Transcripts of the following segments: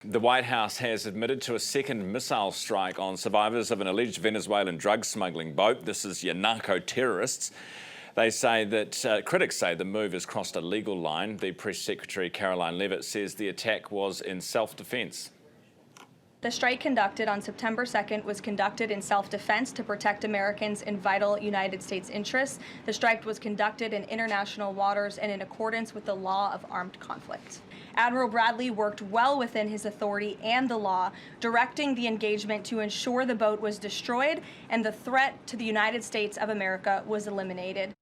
The White House has admitted to a second missile strike on survivors of an alleged Venezuelan drug smuggling boat. This is your narco-terrorists. They say that critics say the move has crossed a legal line. The Press Secretary Caroline Leavitt says the attack was in self-defence. The strike conducted on September 2nd was conducted in self-defense to protect Americans in vital United States interests. The strike was conducted in international waters and in accordance with the law of armed conflict. Admiral Bradley worked well within his authority and the law, directing the engagement to ensure the boat was destroyed and the threat to the United States of America was eliminated.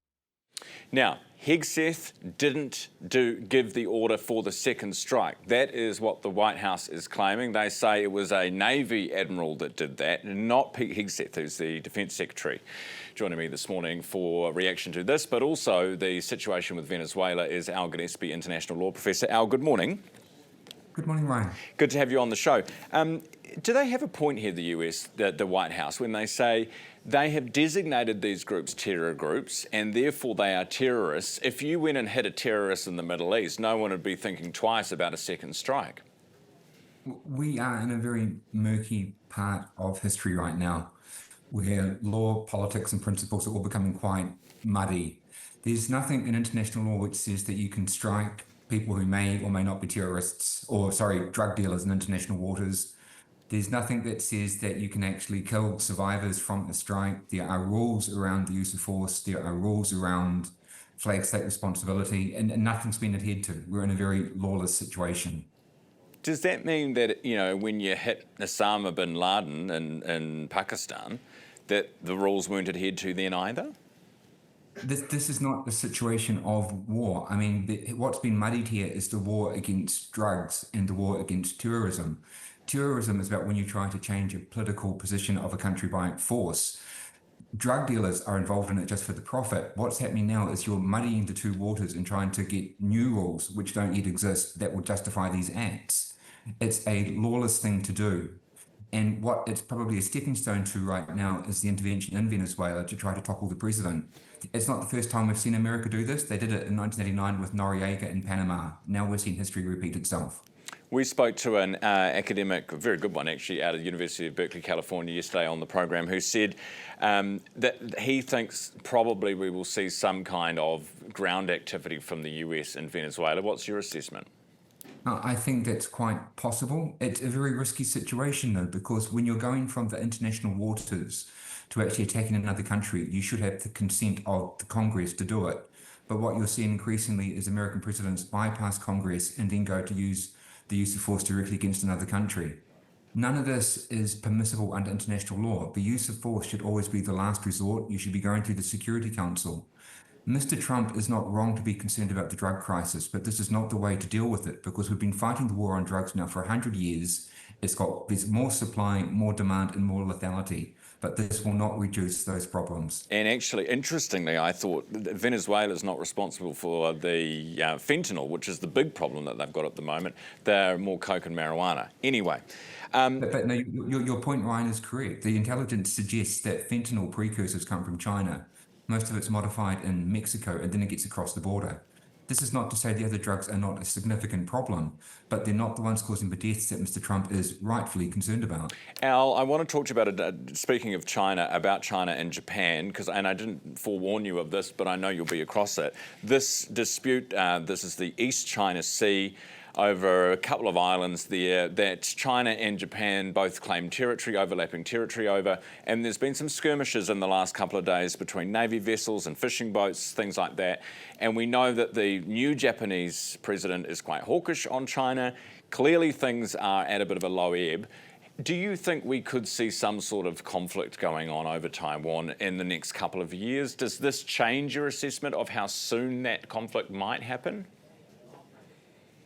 Now, Hegseth didn't give the order for the second strike. That is what the White House is claiming. They say it was a Navy admiral that did that, not Pete Hegseth, who's the Defence Secretary. Joining me this morning for a reaction to this, but also the situation with Venezuela, is Al Gillespie, International Law Professor. Al, good morning. Good morning, Ryan. Good to have you on the show. Do they have a point here, the US, the White House, when they say they have designated these groups terror groups and therefore they are terrorists? If you went and hit a terrorist in the Middle East, no one would be thinking twice about a second strike. We are in a very murky part of history right now, where law, politics and principles are all becoming quite muddy. There's nothing in international law which says that you can strike people who may or may not be terrorists, or drug dealers in international waters. There's nothing that says that you can actually kill survivors from a strike. There are rules around the use of force. There are rules around flag state responsibility, and nothing's been adhered to. We're in a very lawless situation. Does that mean that, you know, when you hit Osama bin Laden in Pakistan, that the rules weren't adhered to then either? This is not a situation of war. I mean, what's been muddied here is the war against drugs and the war against terrorism. Terrorism is about when you try to change a political position of a country by force. Drug dealers are involved in it just for the profit. What's happening now is you're muddying the two waters and trying to get new rules, which don't yet exist, that will justify these acts. It's a lawless thing to do. And what it's probably a stepping stone to right now is the intervention in Venezuela to try to topple the president. It's not the first time we've seen America do this. They did it in 1989 with Noriega in Panama. Now we're seeing history repeat itself. We spoke to an academic, a very good one actually, out of the University of Berkeley, California yesterday on the program, who said that he thinks probably we will see some kind of ground activity from the US in Venezuela. What's your assessment? I think that's quite possible. It's a very risky situation, though, because when you're going from the international waters to actually attacking another country, you should have the consent of the Congress to do it. But what you're seeing increasingly is American presidents bypass Congress and then go to use the use of force directly against another country. None of this is permissible under international law. The use of force should always be the last resort. You should be going through the Security Council. Mr. Trump is not wrong to be concerned about the drug crisis, but this is not the way to deal with it, because we've been fighting the war on drugs now for 100 years. There's more supply, more demand, and more lethality, but this will not reduce those problems. And actually, interestingly, I thought that Venezuela is not responsible for the fentanyl, which is the big problem that they've got at the moment. They're more coke and marijuana. Anyway. But no, your point, Ryan, is correct. The intelligence suggests that fentanyl precursors come from China. Most of it's modified in Mexico, and then it gets across the border. This is not to say the other drugs are not a significant problem, but they're not the ones causing the deaths that Mr. Trump is rightfully concerned about. Al, I want to talk to you about it, speaking of China, about China and Japan, and I didn't forewarn you of this, but I know you'll be across it. This dispute, this is the East China Sea, over a couple of islands there that China and Japan both claim territory, overlapping territory over, and there's been some skirmishes in the last couple of days between Navy vessels and fishing boats, things like that. And we know that the new Japanese president is quite hawkish on China. Clearly things are at a bit of a low ebb. Do you think we could see some sort of conflict going on over Taiwan in the next couple of years? Does this change your assessment of how soon that conflict might happen?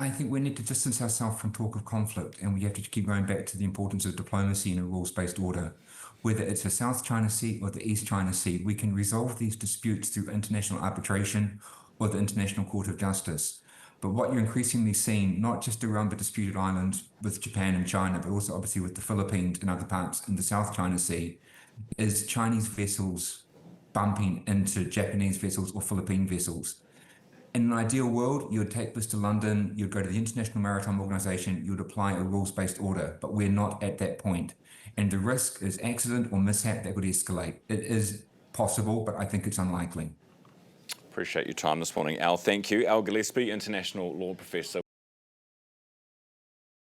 I think we need to distance ourselves from talk of conflict, and we have to keep going back to the importance of diplomacy in a rules-based order. Whether it's the South China Sea or the East China Sea, we can resolve these disputes through international arbitration or the International Court of Justice. But what you're increasingly seeing, not just around the disputed islands with Japan and China, but also obviously with the Philippines and other parts in the South China Sea, is Chinese vessels bumping into Japanese vessels or Philippine vessels. In an ideal world, you would take this to London, you'd go to the International Maritime Organization, you would apply a rules-based order, but we're not at that point. And the risk is accident or mishap that would escalate. It is possible, but I think it's unlikely. Appreciate your time this morning, Al. Thank you. Al Gillespie, International Law Professor.